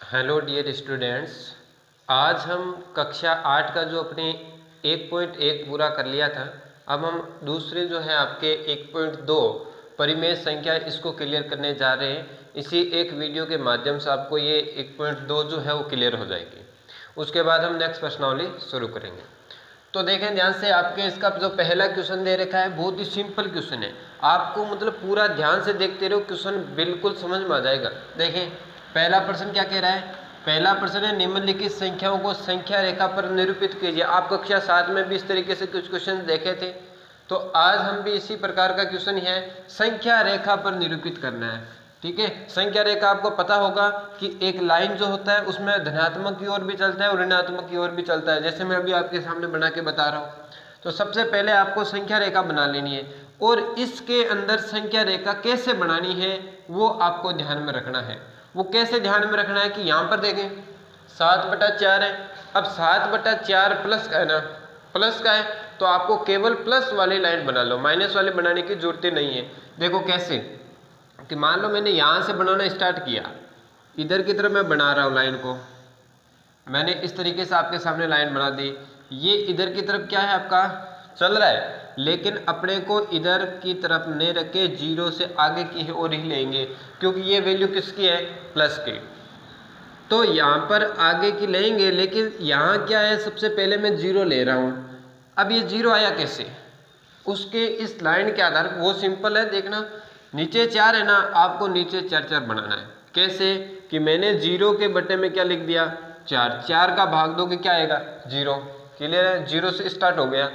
Hello dear students. आज हम कक्षा 8 का जो अपने 1.1 पूरा कर लिया था, अब हम दूसरे जो है आपके 1.2 परिमेय संख्या इसको क्लियर करने जा रहे हैं। इसी एक वीडियो के माध्यम से आपको ये 1.2 जो है वो क्लियर हो जाएगी। उसके बाद हम नेक्स्ट प्रश्नावली शुरू करेंगे। तो देखें ध्यान से, आपके इसका जो पहला क्वेश्चन दे रखा है बहुत ही सिंपल क्वेश्चन है। आपको मतलब पूरा ध्यान से देखते रहो, क्वेश्चन बिल्कुल समझ में आ जाएगा। देखें पहला प्रश्न क्या कह रहा है। पहला प्रश्न है निम्नलिखित संख्याओं को संख्या रेखा पर निरूपित कीजिए। आप कक्षा 7 में भी इस तरीके से कुछ क्वेश्चन देखे थे, तो आज हम भी इसी प्रकार का क्वेश्चन है, संख्या रेखा पर निरूपित करना है। ठीक है, संख्या रेखा आपको पता होगा कि एक लाइन जो होता है उसमें धनात्मक की ओर भी चलता है और ऋणात्मक की ओर भी चलता है, जैसे मैं अभी आपके सामने बना के बता रहा हूँ। तो सबसे पहले आपको संख्या रेखा बना लेनी है और इसके अंदर संख्या रेखा कैसे बनानी है वो आपको ध्यान में रखना है। वो कैसे ध्यान में रखना है कि यहाँ पर देखें 7/4 है। अब 7/4 प्लस का है ना, प्लस का है तो आपको केवल प्लस वाली लाइन बना लो, माइनस वाली बनाने की जरूरत नहीं है। देखो कैसे कि मान लो मैंने यहाँ से बनाना स्टार्ट किया, इधर की तरफ मैं बना रहा हूँ लाइन को, मैंने इस तरीके से आपके सामने लाइन बना दी। ये इधर की तरफ क्या है आपका चल रहा है, लेकिन अपने को इधर की तरफ नहीं रखे, जीरो से आगे की ओर ही लेंगे क्योंकि ये वैल्यू किसकी है, प्लस की। तो यहाँ पर आगे की लेंगे, लेकिन यहाँ क्या है, सबसे पहले मैं जीरो ले रहा हूँ। अब ये जीरो आया कैसे, उसके इस लाइन के आधार पर वो सिंपल है। देखना नीचे 4 है ना, आपको नीचे 4 बनाना है। कैसे कि मैंने जीरो के बटे में क्या लिख दिया, 4। 4 का भाग दोगे क्या आएगा, 0। क्लियर है, 0 से स्टार्ट हो गया।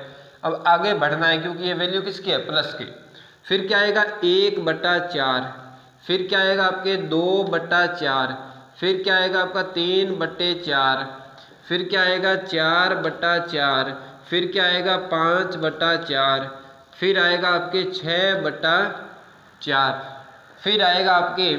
अब आगे बढ़ना है क्योंकि ये वैल्यू किसकी है, प्लस की। फिर क्या आएगा 1/4, फिर क्या आएगा आपके 2/4, फिर क्या आएगा आपका 3/4, फिर क्या आएगा 4/4, फिर क्या आएगा 5/4, फिर आएगा आपके 6/4, फिर आएगा आपके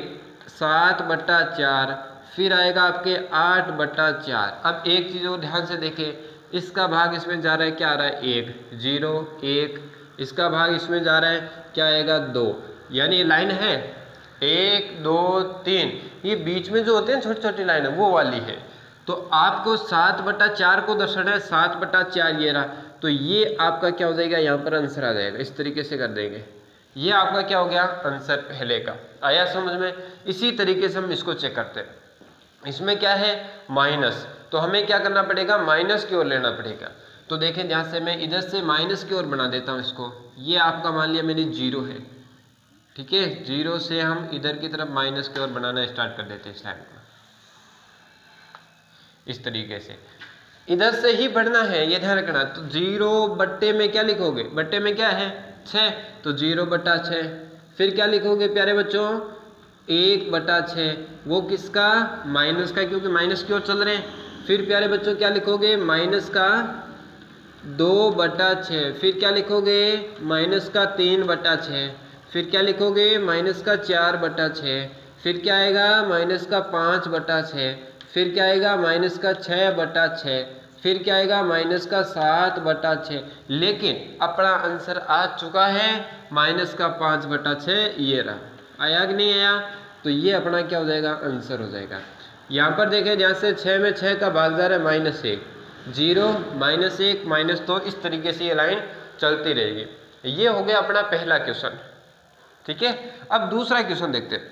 7/4, फिर आएगा आपके 8/4। अब एक चीज़ और ध्यान से देखें, इसका भाग इसमें जा रहा है, क्या आ रहा है 1, 0 1। इसका भाग इसमें जा रहा है, क्या आएगा 2। यानी ये लाइन है 1 2 3, ये बीच में जो होते हैं छोटी छोटी लाइन है वो वाली है। तो आपको 7/4 को दर्शाना है, 7/4 ये रहा, तो ये आपका क्या हो जाएगा, यहाँ पर आंसर आ जाएगा। इस तरीके से कर देंगे, ये आपका क्या हो गया, आंसर पहले का आया समझ में। इसी तरीके से हम इसको चेक करते हैं। इसमें क्या है माइनस, तो हमें क्या करना पड़ेगा, माइनस की ओर लेना पड़ेगा। तो देखें ध्यान से, मैं इधर से माइनस की ओर बना देता हूँ इसको। ये आपका मान लिया मैंने 0 है, ठीक है। 0 से हम इधर की तरफ माइनस की ओर बनाना स्टार्ट कर देते हैं इस लाइन को। इस तरीके से इधर से ही बढ़ना है, ये ध्यान रखना। तो 0 बट्टे में क्या लिखोगे, बट्टे में क्या है 6, तो 0/6। फिर क्या लिखोगे प्यारे बच्चों, 1/6, वो किसका, माइनस का, क्योंकि माइनस की ओर चल रहे हैं। फिर प्यारे बच्चों क्या लिखोगे, माइनस का 2/6, फिर क्या लिखोगे, माइनस का 3/6, फिर क्या लिखोगे, माइनस का 4/6, फिर क्या आएगा, माइनस का 5/6, फिर क्या आएगा, माइनस का 6/6, फिर क्या आएगा, माइनस का 7/6। लेकिन अपना आंसर आ चुका है माइनस का 5/6, ये रहा। आया कि नहीं आया, तो ये अपना क्या हो जाएगा, आंसर हो जाएगा। यहाँ पर देखें ध्यान से, 6 में 6 का भाग जा रहा है -1, 0 -1 -2, इस तरीके से ये लाइन चलती रहेगी। ये हो गया अपना पहला क्वेश्चन, ठीक है। अब दूसरा क्वेश्चन देखते हैं।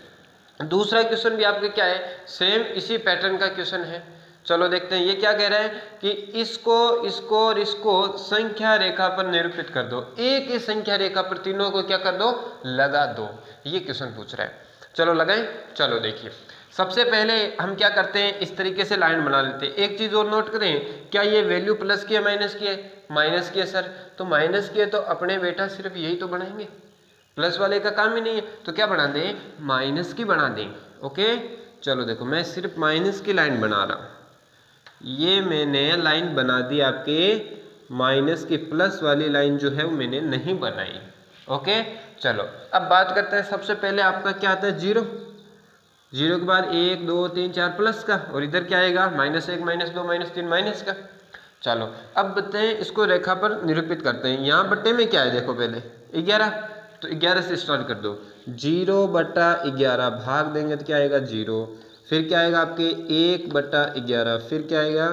दूसरा क्वेश्चन भी आपके क्या है, सेम इसी पैटर्न का क्वेश्चन है। चलो देखते हैं, ये क्या कह रहा है कि इसको इसको और इसको संख्या रेखा पर निरूपित कर दो। एक ही संख्या रेखा पर तीनों को क्या कर दो, लगा दो। ये क्वेश्चन पूछ रहा है। चलो लगाएं। चलो देखिए, सबसे पहले हम क्या करते हैं, इस तरीके से लाइन बना लेते हैं। एक चीज और नोट करें, क्या ये वैल्यू प्लस की है माइनस की है, माइनस की है सर। तो माइनस की है तो अपने बेटा सिर्फ यही तो बनाएंगे, प्लस वाले का काम ही नहीं है, तो क्या बना दें, माइनस की बना दें। ओके चलो देखो, मैं सिर्फ माइनस की लाइन बना रहा हूँ। ये मैंने लाइन बना दी आपके माइनस की, प्लस वाली लाइन जो है वो मैंने नहीं बनाई। ओके चलो अब बात करते हैं। सबसे पहले आपका क्या आता है, 0। 0 के बाद 1 2 3 4 प्लस का, और इधर क्या आएगा, -1 -2 -3 माइनस का। चलो अब बताएं, इसको रेखा पर निरूपित करते हैं। यहाँ बट्टे में क्या है, देखो पहले 11, तो 11 से स्टार्ट कर दो। 0/11 भाग देंगे तो क्या आएगा 0, फिर क्या आएगा आपके 1/11, फिर क्या आएगा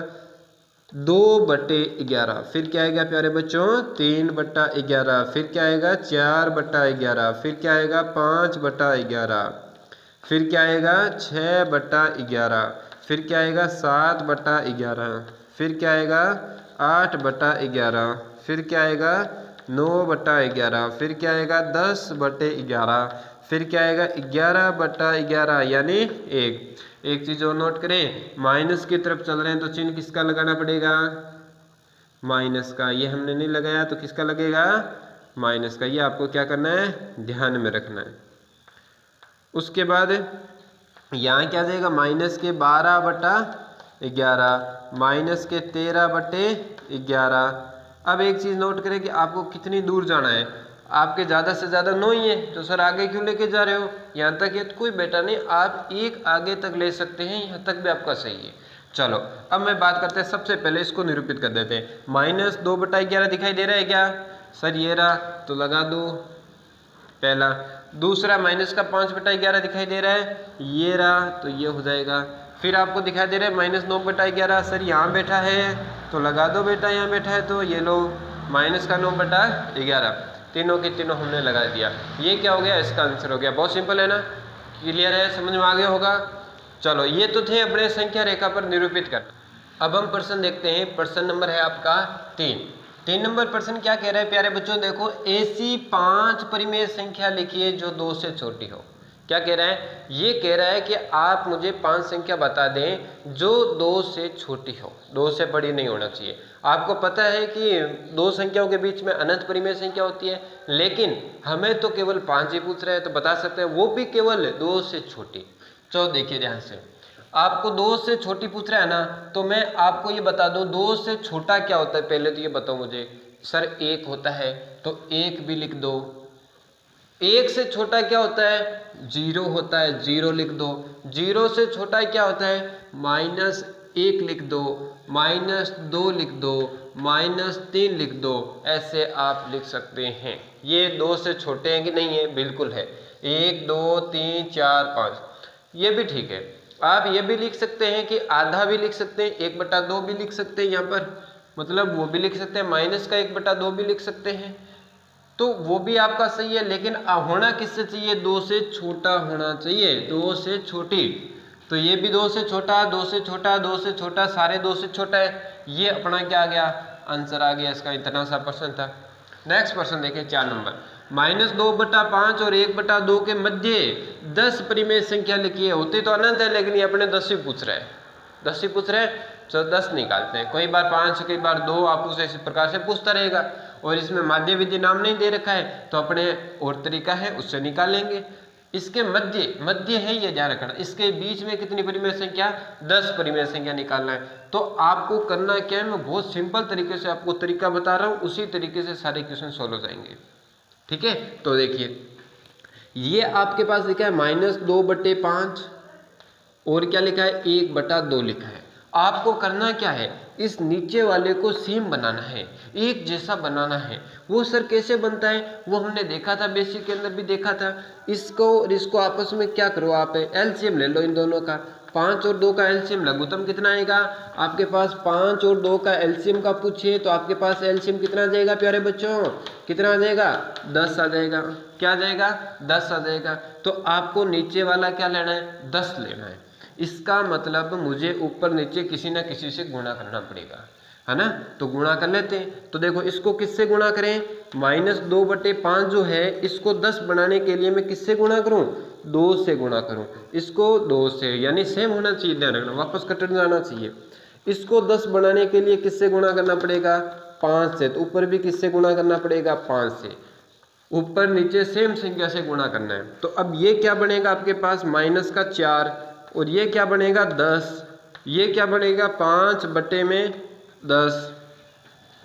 2/11, फिर क्या आएगा प्यारे बच्चों 3/11, फिर क्या आएगा 4/11, फिर क्या आएगा 5/11, फिर क्या आएगा 6/11, फिर क्या आएगा 7/11, फिर क्या आएगा 8/11, फिर क्या आएगा 9/11, फिर क्या आएगा 10/11, फिर क्या आएगा 11/11 यानी 1। एक चीज़ और नोट करें, माइनस की तरफ चल रहे हैं तो चिन्ह किसका लगाना पड़ेगा, माइनस का। ये हमने नहीं लगाया तो किसका लगेगा, माइनस का। ये आपको क्या करना है, ध्यान में रखना है। उसके बाद यहाँ क्या जाएगा, माइनस के 12/11, माइनस के 13/11। अब एक चीज़ नोट करें कि आपको कितनी दूर जाना है, आपके ज़्यादा से ज़्यादा 9 ही है तो सर आगे क्यों लेके जा रहे हो, यहाँ तक ये तो कोई बेटा नहीं, आप एक आगे तक ले सकते हैं, यहाँ तक भी आपका सही है। चलो अब मैं बात करते हैं, सबसे पहले इसको निरूपित कर देते हैं। -2/11 दिखाई दे रहा है क्या सर, ये रहा तो लगा दो पहला। दूसरा माइनस का 5/11 दिखाई दे रहा है, ये रहा तो ये हो जाएगा। फिर आपको दिखाई दे रहा है -9/11, सर यहाँ बैठा है तो लगा दो बेटा, यहाँ बैठा है तो ये लो माइनस का 9/11, तीनों के तीनों हमने लगा दिया। ये क्या हो गया, इसका आंसर हो गया। बहुत सिंपल है ना, क्लियर है, समझ में आ गया होगा। चलो ये तो थे अपने संख्या रेखा पर निरूपित कर। अब हम प्रश्न देखते हैं, प्रश्न नंबर है आपका 3 नंबर प्रश्न क्या कह रहा है प्यारे बच्चों, देखो ऐसी 5 परिमेय संख्या लिखिए जो 2 से छोटी हो। क्या कह रहा है, ये कह रहा है कि आप मुझे 5 संख्या बता दें जो 2 से छोटी हो, 2 से बड़ी नहीं होना चाहिए। आपको पता है कि 2 संख्याओं के बीच में अनंत परिमेय संख्या होती है, लेकिन हमें तो केवल 5 ही पूछ रहे हैं, तो बता सकते हैं वो भी केवल 2 से छोटी। चलो देखिए ध्यान से, आपको 2 से छोटी पूछ रहा है ना, तो मैं आपको ये बता दूं 2 से छोटा क्या होता है, पहले तो ये बताओ मुझे। सर 1 होता है तो 1 भी लिख दो। 1 से छोटा क्या होता है, 0 होता है, 0 लिख दो। 0 से छोटा क्या होता है, -1 लिख दो, -2 लिख दो, -3 लिख दो। ऐसे आप लिख सकते हैं। ये 2 से छोटे हैं कि नहीं है, बिल्कुल है। 1 2 3 4 5, ये भी ठीक है। आप ये भी लिख सकते हैं कि आधा भी लिख सकते हैं, 1/2 भी लिख सकते हैं, यहाँ पर मतलब वो भी लिख सकते हैं, माइनस का 1/2 भी लिख सकते हैं, तो वो भी आपका सही है। लेकिन होना किससे चाहिए, 2 से छोटा होना चाहिए, 2 से छोटी। तो ये भी 2 से छोटा, 2 से छोटा, 2 से छोटा, सारे 2 से छोटा है। ये अपना क्या आ गया, आंसर आ गया इसका। इतना सा प्रश्न था। नेक्स्ट प्रश्न देखें 4 नंबर, -2/5 और 1/2 के मध्य 10 परिमेय संख्या लिखिए। होती तो अनंत है, लेकिन ये अपने 10 ही पूछ रहे हैं, 10 ही पूछ रहे हैं, तो 10 निकालते हैं। कई बार 5, कई बार 2, आप उसे इस प्रकार से पूछता रहेगा। और इसमें माध्य विधि नाम नहीं दे रखा है, तो अपने और तरीका है उससे निकालेंगे। इसके मध्य है, ये ध्यान रखना। इसके बीच में कितनी परिमेय संख्या, 10 परिमेय संख्या निकालना है। तो आपको करना क्या है, मैं बहुत सिंपल तरीके से आपको तरीका बता रहा हूँ, उसी तरीके से सारे क्वेश्चन सॉल्व हो जाएंगे। ठीक है, तो देखिए ये आपके पास लिखा है -2/5 और क्या लिखा है 1/2 लिखा है। आपको करना क्या है, इस नीचे वाले को सेम बनाना है, एक जैसा बनाना है। वो सर कैसे बनता है, वो हमने देखा था, बेसिक के अंदर भी देखा था। इसको और इसको आपस में क्या करो, आप एलसीएम ले लो इन दोनों का। 5 और 2 का एलसीएम लघुत्तम कितना आएगा आपके पास, 5 और 2 का एलसीएम का पूछिए तो आपके पास एलसीएम कितना आ जाएगा प्यारे बच्चों, कितना आ जाएगा, 10 आ जाएगा। क्या आ जाएगा, 10 आ जाएगा। तो आपको नीचे वाला क्या लेना है, 10 लेना है। इसका मतलब मुझे ऊपर नीचे किसी ना किसी से गुणा करना पड़ेगा, है ना। तो गुणा कर लेते हैं। तो देखो इसको किससे गुणा करें, -2/5 जो है इसको 10 बनाने के लिए मैं किससे गुणा करूं, 2 से गुणा करूं। इसको 2 से, यानी सेम होना चाहिए, ध्यान रखना, वापस कट जाना चाहिए। इसको 10 बनाने के लिए किससे गुणा करना पड़ेगा, 5 से। तो ऊपर भी किससे गुणा करना पड़ेगा, 5 से। ऊपर नीचे सेम संख्या से गुणा करना है। तो अब ये क्या बनेगा आपके पास, -4, और ये क्या बनेगा 10, ये क्या बनेगा 5/10।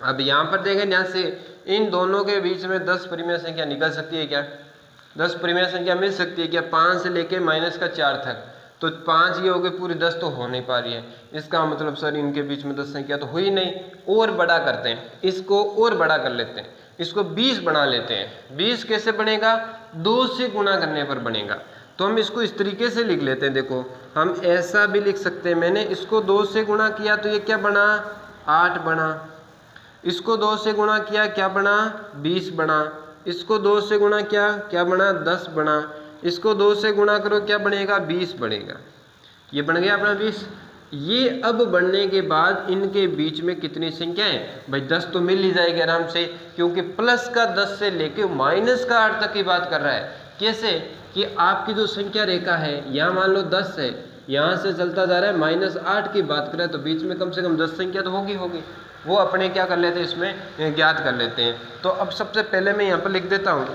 अब यहाँ पर देखें ध्यान से, इन दोनों के बीच में 10 परिमेय संख्या निकल सकती है क्या, 10 परिमेय संख्या मिल सकती है क्या, 5 से लेके -4 तक। तो 5 ये हो गए, पूरी 10 तो हो नहीं पा रही है। इसका मतलब सर इनके बीच में 10 संख्या तो हुई नहीं। और बड़ा करते हैं, इसको और बड़ा कर लेते हैं, इसको 20 बना लेते हैं। 20 कैसे बनेगा, 2 से गुणा करने पर बनेगा। तो हम इसको इस तरीके से लिख लेते हैं। देखो हम ऐसा भी लिख सकते हैं, मैंने इसको 2 से गुणा किया तो ये क्या बना 8 बना, इसको 2 से गुणा किया क्या बना 20 बना, इसको 2 से गुणा किया क्या बना 10 बना, इसको 2 से गुणा करो क्या बनेगा 20 बनेगा। ये बन गया अपना 20। ये अब बढ़ने के बाद इनके बीच में कितनी संख्याएं भाई 10 तो मिल ही जाएगी आराम से, क्योंकि प्लस का 10 से लेके माइनस का 8 तक की बात कर रहा है। कैसे कि आपकी जो संख्या रेखा है यहाँ मान लो 10 है, यहाँ से चलता जा रहा है -8 की बात करें तो बीच में कम से कम 10 संख्या तो होगी, वो अपने क्या कर लेते हैं इसमें ज्ञात कर लेते हैं। तो अब सबसे पहले मैं यहाँ पर लिख देता हूँ,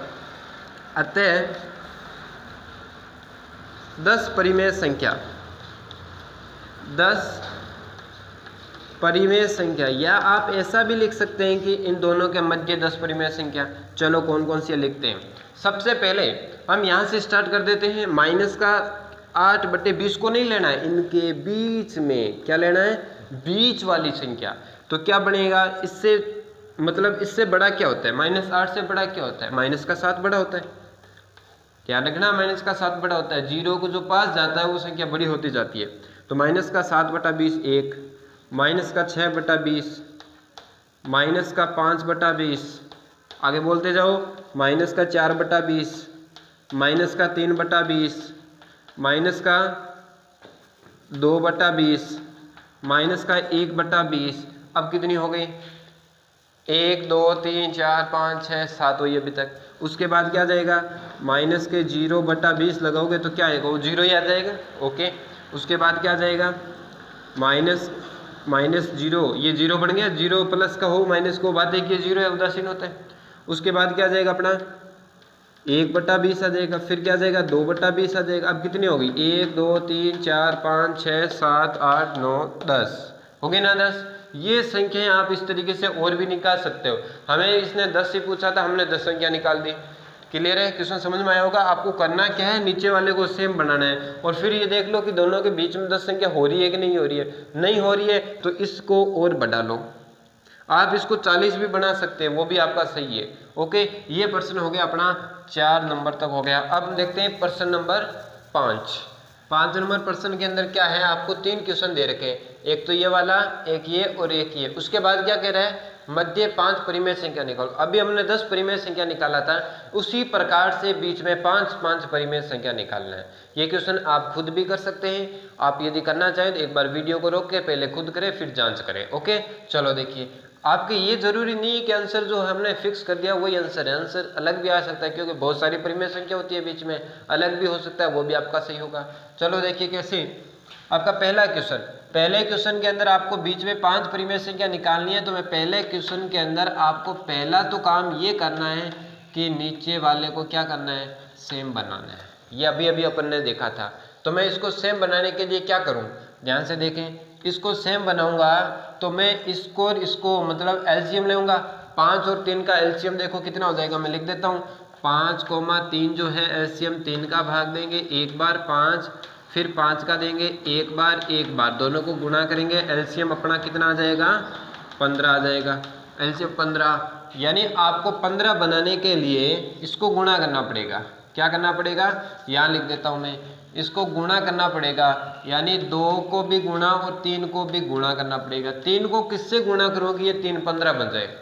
अतः 10 परिमेय संख्या, 10 परिमेय संख्या, या आप ऐसा भी लिख सकते हैं कि इन दोनों के मध्य 10 परिमेय संख्या। चलो कौन कौन सी लिखते हैं। सबसे पहले हम यहाँ से स्टार्ट कर देते हैं, माइनस का 8/20 को नहीं लेना है, इनके बीच में क्या लेना है बीच वाली संख्या। तो क्या बनेगा इससे, मतलब इससे बड़ा क्या होता है -8 से बड़ा क्या होता है माइनस का 7 बड़ा होता है। क्या रखना माइनस का 7 बड़ा होता है, जीरो को जो पास जाता है वो संख्या बड़ी होती जाती है। तो माइनस का 7/20 1, माइनस का 6/20, माइनस का 5/20, आगे बोलते जाओ, माइनस का 4/20, माइनस का 3/20, माइनस का 2/20, माइनस का 1/20। अब कितनी हो गई 1 2 3 4 5 6 7 हुई अभी तक। उसके बाद क्या जाएगा माइनस के 0/20 लगाओगे तो क्या आएगा वो 0 ही आ जाएगा। ओके, उसके बाद क्या जाएगा माइनस 0, ये 0 बन गया, 0 प्लस का हो माइनस को बात है कि 0 है उदासीन होता है। उसके बाद क्या जाएगा अपना 1/20 आ जाएगा, फिर क्या जाएगा 2/20 आ जाएगा। अब कितनी होगी 1 2 3 4 5 6 7 8 9 10 हो गई ना 10। ये संख्याएं आप इस तरीके से और भी निकाल सकते हो। हमें इसने 10 से पूछा था, हमने 10 संख्या निकाल दी। क्लियर है, क्वेश्चन समझ में आया होगा। आपको करना क्या है नीचे वाले को सेम बनाना है और फिर ये देख लो कि दोनों के बीच में 10 संख्या हो रही है कि नहीं हो रही है। नहीं हो रही है तो इसको और बढ़ा लो, आप इसको 40 भी बना सकते हैं, वो भी आपका सही है। ओके, ये प्रश्न हो गया अपना 4 नंबर तक हो गया। अब देखते हैं प्रश्न नंबर 5 नंबर प्रश्न के अंदर क्या है, आपको 3 क्वेश्चन दे रखे हैं, एक तो ये वाला, एक ये और एक ये। उसके बाद क्या कह रहा है मध्य 5 परिमेय संख्या निकालो। अभी हमने 10 परिमेय संख्या निकाला था, उसी प्रकार से बीच में 5 परिमेय संख्या निकालना है। ये क्वेश्चन आप खुद भी कर सकते हैं। आप यदि करना चाहें तो एक बार वीडियो को रोक के पहले खुद करें फिर जांच करें। ओके, चलो देखिए, आपके ये जरूरी नहीं है कि आंसर जो हमने फिक्स कर दिया वही आंसर है, आंसर अलग भी आ सकता है, क्योंकि बहुत सारी परिमेय संख्या होती है बीच में, अलग भी हो सकता है, वो भी आपका सही होगा। चलो देखिए कैसे। आपका पहला क्वेश्चन, पहले क्वेश्चन के अंदर आपको बीच में 5 परिमेय संख्या निकालनी है। तो मैं पहले क्वेश्चन के अंदर आपको पहला तो काम ये करना है कि नीचे वाले को क्या करना है सेम बनाना है। ये अभी अभी अपन ने देखा था। तो मैं इसको सेम बनाने के लिए क्या करूँ, ध्यान से देखें, इसको सेम बनाऊंगा तो मैं इसको और इसको मतलब एलसीएम लूंगा। 5 और 3 का एलसीएम देखो कितना हो जाएगा, मैं लिख देता हूँ 5,3 जो है एलसीएम 3 का भाग देंगे एक बार 5, फिर 5 का देंगे एक बार, दोनों को गुणा करेंगे, एलसीएम अपना कितना आ जाएगा 15 आ जाएगा। एलसीएम 15, यानी आपको 15 बनाने के लिए इसको गुणा करना पड़ेगा। क्या करना पड़ेगा, यहाँ लिख देता हूँ मैं, इसको गुणा करना पड़ेगा, यानी 2 को भी गुणा और 3 को भी गुणा करना पड़ेगा। 3 को किससे गुणा करोगे, ये 3 15 बन जाएगा,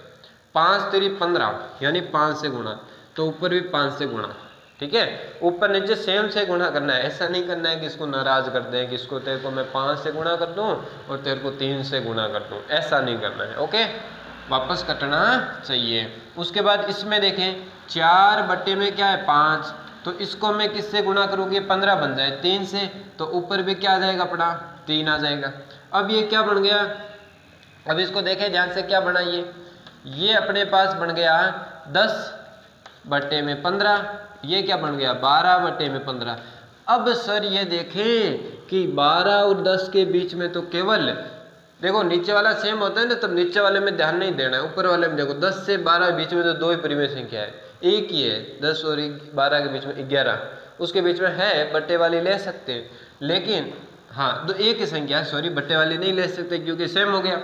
5 3 15, यानी 5 से गुणा, तो ऊपर भी 5 से गुणा। ठीक है, ऊपर नीचे सेम से गुणा करना है, ऐसा नहीं करना है कि इसको नाराज कर दें कि इसको तेरे को मैं 5 से गुणा कर दूं और तेरे को 3 से गुणा कर दूं, ऐसा नहीं करना है। ओके, वापस कटना चाहिए। उसके बाद इसमें देखें 4 बटे में क्या है 5, तो इसको मैं किससे गुणा करूँगी 15 बन जाए 3 से, तो ऊपर भी क्या आ जाएगा अपना 3 आ जाएगा। अब ये क्या बन गया, अब इसको देखें ध्यान से क्या बना, ये अपने पास बन गया 10 बटे में 15, ये क्या बन गया 12 बटे में 15। अब सर ये देखें कि 12 और 10 के बीच में तो केवल देखो नीचे वाला सेम होता है ना, तब नीचे वाले में ध्यान नहीं देना है, ऊपर वाले में देखो 10 से 12 के बीच में तो 2 ही परिमेय संख्या है, एक ही है, 10 और 12 के बीच में 11, उसके बीच में है बट्टे वाली ले सकते हैं, लेकिन हाँ तो एक ही संख्या है, सॉरी बट्टे वाली नहीं ले सकते क्योंकि सेम हो गया।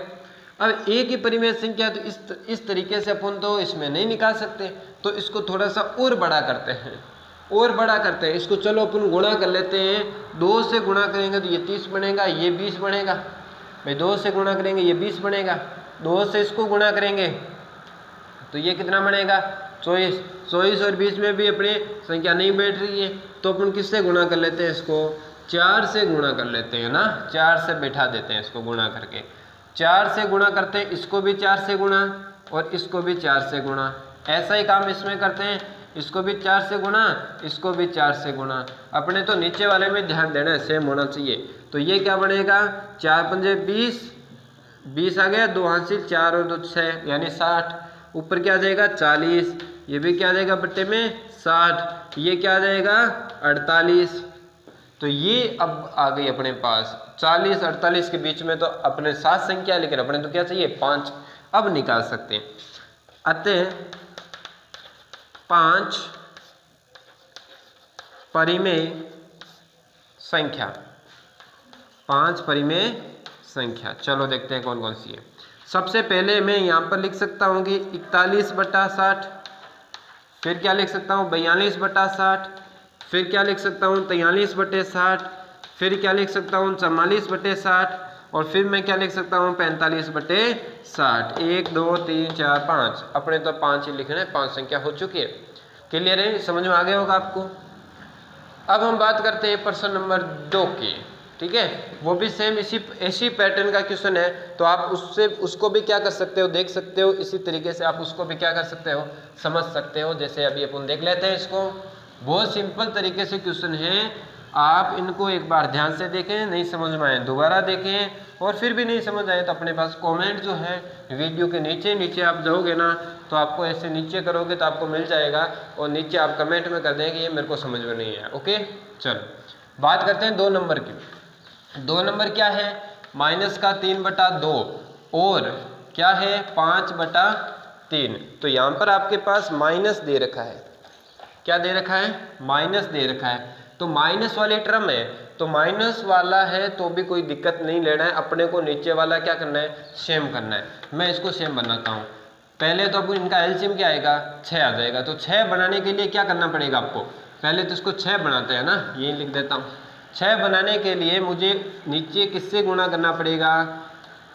अब एक ही परिमेय संख्या तो इस तरीके से अपन तो इसमें नहीं निकाल सकते, तो इसको थोड़ा सा और बड़ा करते हैं, और बड़ा करते हैं इसको। चलो अपन गुणा कर लेते हैं, 2 से गुणा करेंगे तो ये 30 बनेगा, ये 20 बनेगा भाई। 2 से गुणा करेंगे ये 20 बनेगा, 2 से इसको गुणा करेंगे तो ये कितना बनेगा 24। 24 और 20 में भी अपनी संख्या नहीं बैठ रही है तो अपन किससे गुणा कर लेते हैं इसको, 4 से गुणा कर लेते हैं ना, 4 से बैठा देते हैं इसको गुणा करके। 4 से गुणा करते हैं, इसको भी 4 से गुणा और इसको भी 4 से गुणा। ऐसा ही काम इसमें करते हैं, इसको भी 4 से गुणा, इसको भी 4 से गुणा। अपने तो नीचे वाले में ध्यान देना है, सेम होना चाहिए। तो ये क्या बनेगा 4 पंजे 20, 20 आ गया, 2 हासिल 4 और 2 6 यानी 60। ऊपर क्या आ जाएगा 40, ये भी क्या आ जाएगा बट्टे में 60, ये क्या आ जाएगा 48। तो ये अब आ गई अपने पास 40 48 के बीच में तो अपने 7 संख्या, लेकिन अपने तो क्या चाहिए 5। अब निकाल सकते हैं। अतः 5 परिमेय संख्या, 5 परिमेय संख्या। चलो देखते हैं कौन कौन सी है। सबसे पहले मैं यहाँ पर लिख सकता हूँ कि 41/60, फिर क्या लिख सकता हूँ 42/60, फिर क्या लिख सकता हूँ 43/60, फिर क्या लिख सकता हूँ 44/60 और फिर मैं क्या लिख सकता हूँ 45/60। 1 2 3 4 5, अपने तो 5 ही लिखना है, 5 संख्या हो चुकी है। क्लियर है, समझ में आ गया होगा आपको। अब हम बात करते हैं प्रश्न नंबर 2 की, ठीक है। वो भी सेम इसी पैटर्न का क्वेश्चन है, तो आप उसको भी क्या कर सकते हो, देख सकते हो। इसी तरीके से आप उसको भी क्या कर सकते हो, समझ सकते हो। जैसे अभी अपन देख लेते हैं इसको। बहुत सिंपल तरीके से क्वेश्चन है, आप इनको एक बार ध्यान से देखें, नहीं समझ में आए दोबारा देखें, और फिर भी नहीं समझ आए तो अपने पास कमेंट जो है वीडियो के नीचे आप जाओगे ना, तो आपको ऐसे नीचे करोगे तो आपको मिल जाएगा, और नीचे आप कमेंट में कर दें कि ये मेरे को समझ में नहीं आया। ओके, चलो बात करते हैं 2 नंबर की। 2 नंबर क्या है, -3/2 और क्या है 5/3। तो यहाँ पर आपके पास माइनस दे रखा है, क्या दे रखा है, माइनस दे रखा है। तो माइनस वाली टर्म है, तो माइनस वाला है तो भी कोई दिक्कत नहीं लेना है, अपने को नीचे वाला क्या करना है, सेम करना है। मैं इसको सेम बनाता हूँ। पहले तो अब इनका एलसीएम क्या आएगा 6 आ जाएगा। तो 6 बनाने के लिए क्या करना पड़ेगा आपको, पहले तो इसको 6 बनाते हैं ना, ये लिख देता हूँ। 6 बनाने के लिए मुझे नीचे किससे गुणा करना पड़ेगा,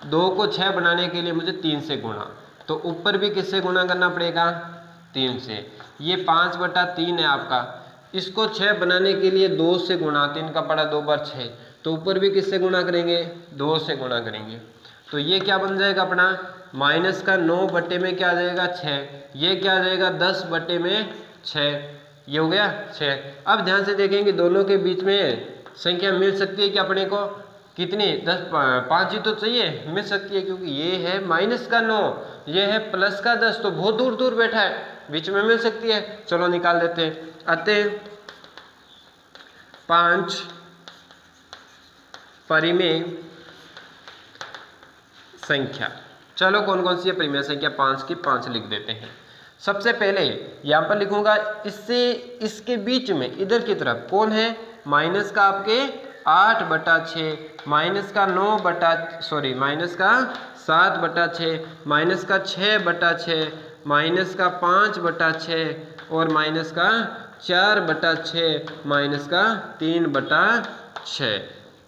2 को 6 बनाने के लिए मुझे 3 से गुणा, तो ऊपर भी किससे गुणा करना पड़ेगा 3 से। ये 5/3 है आपका। इसको 6 बनाने के लिए 2 से गुणा, 3 का पड़ा 2 बार 6, तो ऊपर भी किससे गुणा करेंगे 2 से गुणा करेंगे। तो ये क्या बन जाएगा अपना -9 बट्टे में क्या आ जाएगा 6, ये क्या आ जाएगा 10 बट्टे में 6, ये हो गया 6। अब ध्यान से देखेंगे दोनों के बीच में संख्या मिल सकती है कि अपने को कितनी 5 ही तो चाहिए, मिल सकती है, क्योंकि ये है -9, ये है +10, तो बहुत दूर दूर बैठा है, बीच में मिल सकती है। चलो निकाल देते हैं। अतः 5 परिमेय संख्या। चलो कौन कौन सी है परिमेय संख्या, 5 की 5 लिख देते हैं। सबसे पहले यहाँ पर लिखूंगा, इससे इसके बीच में इधर की तरफ कौन है, माइनस का आपके 8/6, माइनस का 7/6, माइनस का 6/6, माइनस का 5/6 और माइनस का 4/6, माइनस का 3/6।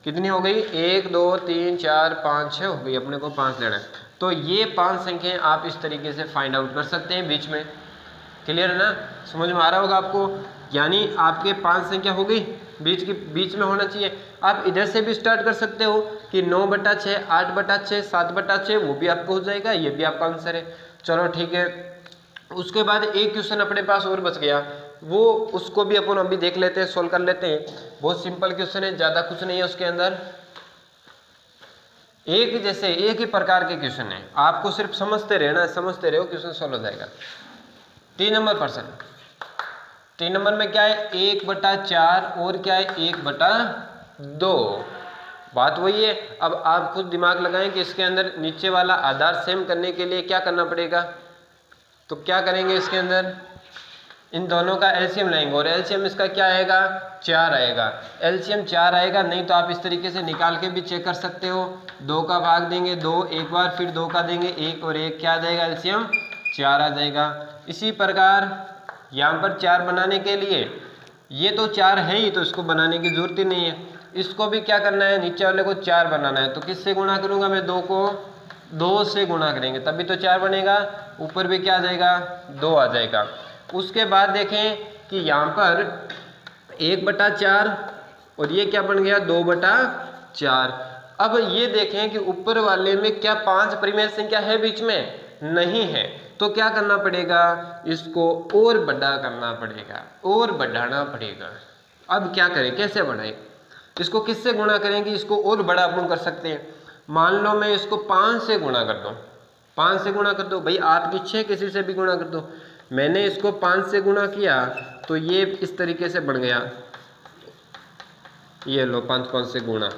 कितनी हो गई 1 2 3 4 5 6 हो गई, अपने को 5 लेना है। तो ये 5 संख्याएं आप इस तरीके से फाइंड आउट कर सकते हैं बीच में। क्लियर है ना, समझ में आ रहा होगा आपको। यानी आपके 5 संख्या हो गई, बीच में होना चाहिए। आप इधर से भी स्टार्ट कर सकते हो कि 9/6, 8/6, 7/6, वो भी आपको हो जाएगा, ये भी आपका आंसर है। चलो ठीक है। उसके बाद एक क्वेश्चन अपने पास और बच गया, वो उसको भी अपन अभी देख लेते हैं, सोल्व कर लेते हैं। बहुत सिंपल क्वेश्चन है, ज़्यादा कुछ नहीं है उसके अंदर, एक ही प्रकार के क्वेश्चन है, आपको सिर्फ समझते रहना है, समझते रहो क्वेश्चन सोल्व हो जाएगा। 3 नंबर प्रश्न, 3 नंबर में क्या है 1/4 और क्या है 1/2, बात वही है। अब आप खुद दिमाग लगाएं कि इसके अंदर नीचे वाला आधार सेम करने के लिए क्या करना पड़ेगा। तो क्या करेंगे, इसके अंदर इन दोनों का एलसीएम लेंगे, और एलसीएम इसका क्या आएगा 4 आएगा। एलसीएम 4 आएगा, नहीं तो आप इस तरीके से निकाल के भी चेक कर सकते हो। 2 का भाग देंगे 2 एक बार, फिर 2 का देंगे 1 और 1 क्या आ जाएगा, एलसीएम 4 आ जाएगा। इसी प्रकार यहाँ पर 4 बनाने के लिए ये तो 4 है ही, तो इसको बनाने की जरूरत ही नहीं है। इसको भी क्या करना है, नीचे वाले को 4 बनाना है, तो किससे गुणा करूँगा मैं, 2 को 2 से गुणा करेंगे तभी तो 4 बनेगा। ऊपर भी क्या आ जाएगा, 2 आ जाएगा। उसके बाद देखें कि यहाँ पर 1/4 और ये क्या बन गया, 2/4। अब ये देखें कि ऊपर वाले में क्या 5 परिमेय संख्या है बीच में, नहीं है, तो क्या करना पड़ेगा, इसको और बड़ा करना पड़ेगा, और बढ़ाना पड़ेगा। अब क्या करें, कैसे बढ़ाएं, इसको किससे गुणा करेंगे, इसको और बड़ा अपन कर सकते हैं। मान लो मैं इसको 5 से गुणा कर दूं, 5 से गुणा कर दो भाई, आपकी इच्छा है किसी से भी गुणा कर दो। मैंने इसको 5 से गुणा किया तो ये इस तरीके से बन गया, ये लो 5 से गुणा,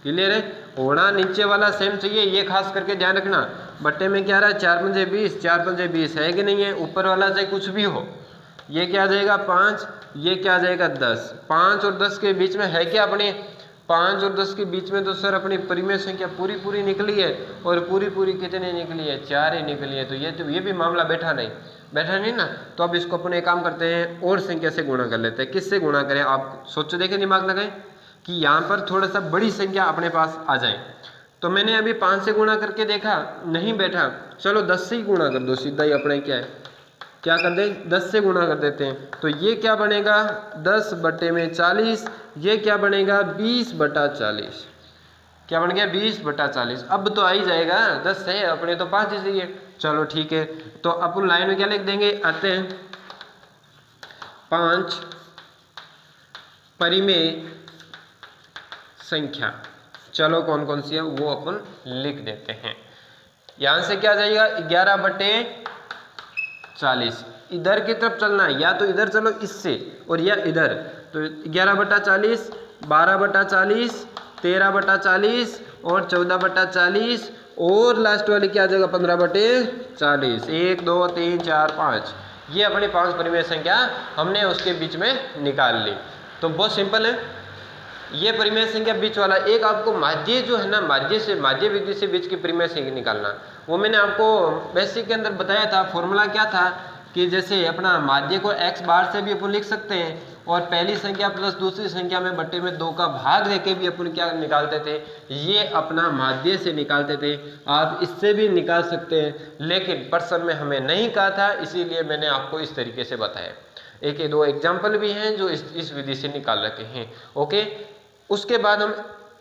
क्लियर है। होना नीचे वाला सेम चाहिए, ये खास करके ध्यान रखना। बट्टे में क्या रहा है, 4 पंजे 20, 4 पंजे 20 है कि नहीं है, ऊपर वाला चाहे कुछ भी हो। ये क्या आ जाएगा 5, ये क्या आ जाएगा 10। 5 और 10 के बीच में है क्या अपने, 5 और 10 के बीच में तो सर अपनी परिमेय संख्या पूरी निकली है, और पूरी कितनी निकली है, 4 ही निकली है। तो ये भी मामला बैठा नहीं ना। तो अब इसको अपन एक काम करते हैं, और संख्या से गुणा कर लेते हैं। किससे गुणा करें, आप सोचो, देखें, दिमाग लगाएं कि यहाँ पर थोड़ा सा बड़ी संख्या अपने पास आ जाए। तो मैंने अभी 5 से गुणा करके देखा, नहीं बैठा, चलो 10 से ही गुणा कर दो, सीधा ही अपने क्या कर दें, 10 से गुणा कर देते हैं। तो ये क्या बनेगा, 10/40, ये क्या बनेगा 20/40, क्या बन गया 20/40। अब तो आ ही जाएगा, 10 है अपने तो 5 ही चाहिए। चलो ठीक है, तो अपन लाइन में क्या लिख देंगे, आते हैं 5 परिमेय संख्या। चलो कौन कौन सी है वो अपन लिख देते हैं। यहां से क्या जाएगा, 11/40। इधर की तरफ चलना है, या तो इधर चलो इससे, और या इधर। तो 11/40, 12/40, 13/40 और 14/40, और लास्ट वाली क्या आ जाएगा 15/40। 1 2 3 4 5, ये अपनी 5 परिमेय संख्या हमने उसके बीच में निकाल ली। तो बहुत सिंपल है ये परिमेय संख्या बीच वाला। एक आपको माध्य जो है ना, माध्य विधि से बीच की परिमेय संख्या निकालना, वो मैंने आपको बेसिक के अंदर बताया था। फॉर्मूला क्या था कि जैसे अपना माध्य को x बार से भी अपन लिख सकते हैं, और पहली संख्या प्लस दूसरी संख्या में बट्टे में 2 का भाग देके भी अपन क्या निकालते थे, ये अपना माध्य से निकालते थे। आप इससे भी निकाल सकते हैं, लेकिन प्रश्न में हमें नहीं कहा था, इसीलिए मैंने आपको इस तरीके से बताया। एक दो एग्जाम्पल भी हैं जो इस विधि से निकाल रखे हैं। ओके, उसके बाद हम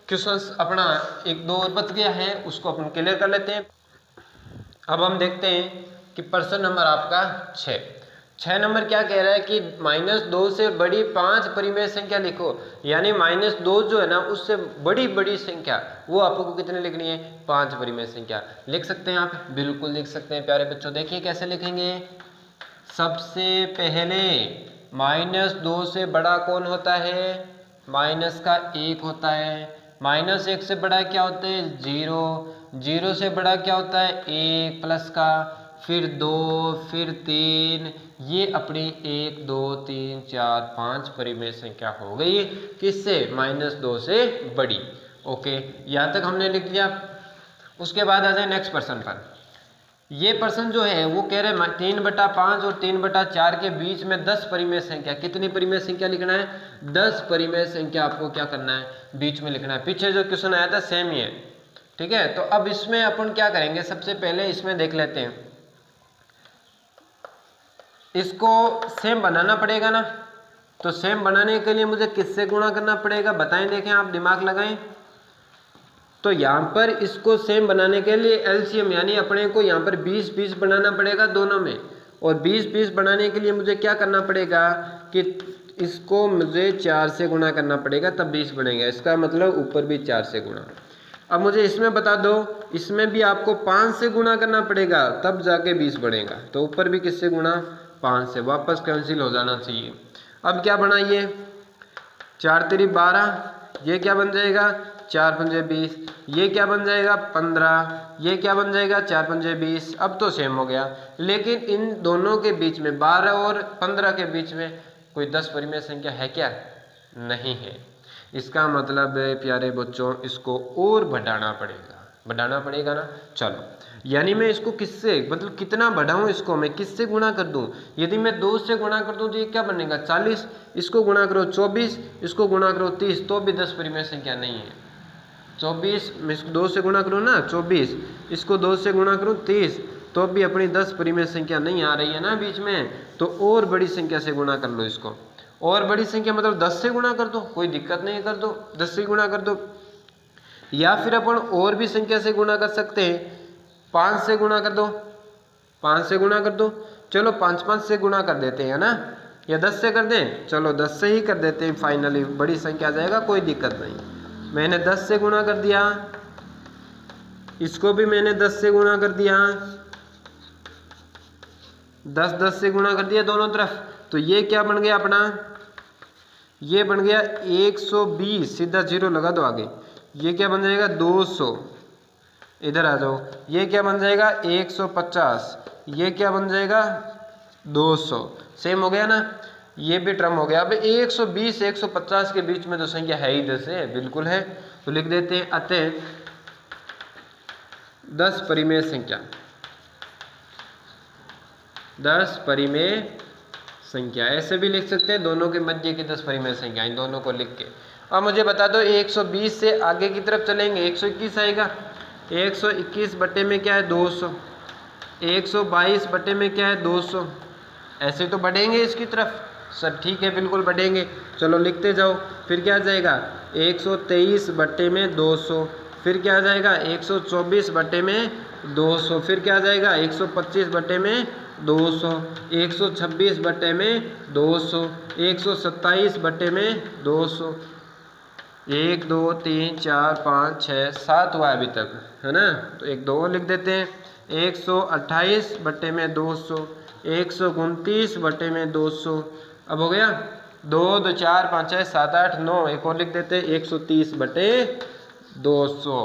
क्वेश्चन अपना 1 2 और बच गया है, उसको अपन क्लियर कर लेते हैं। अब हम देखते हैं कि प्रश्न नंबर आपका 6 नंबर क्या कह रहा है कि -2 से बड़ी 5 परिमेय संख्या लिखो। यानी -2 जो है ना, उससे बड़ी संख्या वो आपको कितने लिखनी है, 5 परिमेय संख्या। लिख सकते हैं आप, बिल्कुल लिख सकते हैं प्यारे बच्चों। देखिए कैसे लिखेंगे। सबसे पहले -2 से बड़ा कौन होता है, -1 होता है। -1 से बड़ा क्या होता है, 0। 0 से बड़ा क्या होता है, 1 प्लस का, फिर 2, फिर 3। ये अपनी 1 2 3 4 5 परिमेय संख्या हो गई, किससे, -2 से बड़ी। ओके, यहाँ तक हमने लिख लिया। उसके बाद आ जाए नेक्स्ट प्रश्न पर। ये प्रश्न जो है वो कह रहे हैं 3/5 और 3/4 के बीच में 10 परिमेय संख्या। कितनी परिमेय संख्या लिखना है, 10 परिमेय संख्या आपको क्या करना है, बीच में लिखना है। पीछे जो क्वेश्चन आया था सेम ही है, ठीक है। तो अब इसमें अपन क्या करेंगे, सबसे पहले इसमें देख लेते हैं। इसको सेम बनाना पड़ेगा ना, तो सेम बनाने के लिए मुझे किससे गुणा करना पड़ेगा, बताएं, देखें, आप दिमाग लगाएं। तो यहाँ पर इसको सेम बनाने के लिए एलसीएम यानी अपने को यहाँ पर 20 बनाना पड़ेगा दोनों में, और 20 बनाने के लिए मुझे क्या करना पड़ेगा कि इसको मुझे 4 से गुणा करना पड़ेगा, तब 20 बनेगा। इसका मतलब ऊपर भी 4 से गुणा। अब मुझे इसमें बता दो, इसमें भी आपको 5 से गुणा करना पड़ेगा, तब जाके 20 बनेगा। तो ऊपर भी किससे गुणा, 5 से। वापस कैंसिल हो जाना चाहिए। अब क्या बनाइए, 4 3 12, ये क्या बन जाएगा, 4 पंजे 20, ये क्या बन जाएगा 15, ये क्या बन जाएगा 4 पंजे 20। अब तो सेम हो गया, लेकिन इन दोनों के बीच में 12 और 15 के बीच में कोई 10 परिमेय संख्या है क्या, नहीं है। इसका मतलब है प्यारे बच्चों, इसको और बढ़ाना पड़ेगा। बढ़ाना पड़ेगा ना। चलो, यानी मैं इसको किससे, मतलब कितना बढ़ाऊं, इसको मैं किससे गुणा कर दूं। यदि मैं 2 से गुणा कर दूं तो ये क्या बनेगा 40, इसको गुणा करो 24, इसको गुणा करो 30, तो भी 10 परिमेय संख्या नहीं है। 24 में 2 से गुणा करो ना 24, इसको 2 से गुणा करो 30, तो भी अपनी 10 परिमेय संख्या नहीं आ रही है ना बीच में। तो और बड़ी संख्या से गुणा कर लो इसको, और बड़ी संख्या मतलब 10 से गुणा कर दो, कोई दिक्कत नहीं, कर दो 10 से गुणा कर दो। या फिर अपन और भी संख्या से गुणा कर सकते हैं, 5 से गुणा कर दो, 5 से गुणा कर दो। चलो 5 से गुणा कर देते हैं ना, या 10 से कर दें, चलो 10 से ही कर देते हैं, फाइनली बड़ी संख्या आ जाएगा, कोई दिक्कत नहीं। मैंने 10 से गुणा कर दिया, इसको भी मैंने 10 से गुणा कर दिया, 10 से गुणा कर दिया दोनों तरफ। तो ये क्या बन गया अपना, ये बन गया 120, सीधा 0 लगा दो आगे। ये क्या बन जाएगा 200, इधर आ जाओ, ये क्या बन जाएगा 150, ये क्या बन जाएगा 200, सेम हो गया ना, ये भी टर्म हो गया। अब 120 150 के बीच में तो संख्या है ही 10 है, बिल्कुल है, तो लिख देते हैं अतः 10 परिमेय संख्या, 10 परिमेय संख्या, ऐसे भी लिख सकते हैं, दोनों के मध्य की 10 परिमेय संख्या, इन दोनों को लिख के। अब मुझे बता दो 120 से आगे की तरफ चलेंगे 121 आएगा, 121 बटे में क्या है 200, 122 बटे में क्या है 200, ऐसे तो बढ़ेंगे इसकी तरफ सर, ठीक है बिल्कुल बढ़ेंगे। चलो लिखते जाओ, फिर क्या आ जाएगा 123 बटे में 200, फिर क्या आ जाएगा 124 बटे में 200, फिर क्या आ जाएगा 125 बटे में 200, 126 बटे में 200, 127 बटे में 200, 1 2 3 4 5 6 7 हुआ अभी तक, है ना। तो एक 2 लिख देते हैं, 128 बटे में 200, 129 बटे में 200, अब हो गया 2 2 4 5 6 7 8 9, एक और लिख देते हैं 130 बटे 200।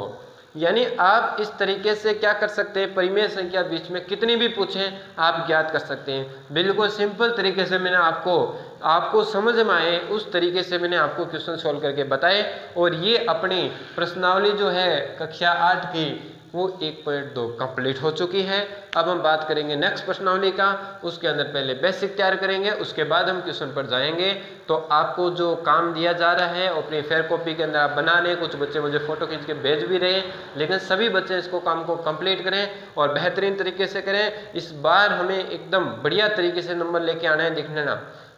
यानी आप इस तरीके से क्या कर सकते हैं, परिमेय संख्या बीच में कितनी भी पूछें आप ज्ञात कर सकते हैं। बिल्कुल सिंपल तरीके से मैंने आपको समझ में आए उस तरीके से मैंने आपको क्वेश्चन सॉल्व करके बताए। और ये अपनी प्रश्नावली जो है कक्षा 8 की वो 1.2 कंप्लीट हो चुकी है। अब हम बात करेंगे नेक्स्ट प्रश्नावली का, उसके अंदर पहले बेसिक तैयार करेंगे, उसके बाद हम क्वेश्चन पर जाएंगे। तो आपको जो काम दिया जा रहा है अपनी फेयर कॉपी के अंदर आप बना लें, कुछ बच्चे मुझे फोटो खींच के भेज भी रहे हैं, लेकिन सभी बच्चे इसको काम को कंप्लीट करें और बेहतरीन तरीके से करें। इस बार हमें एकदम बढ़िया तरीके से नंबर लेके आना है, दिखने ना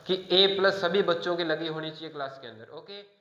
कि A+ सभी बच्चों की लगी होनी चाहिए क्लास के अंदर। ओके।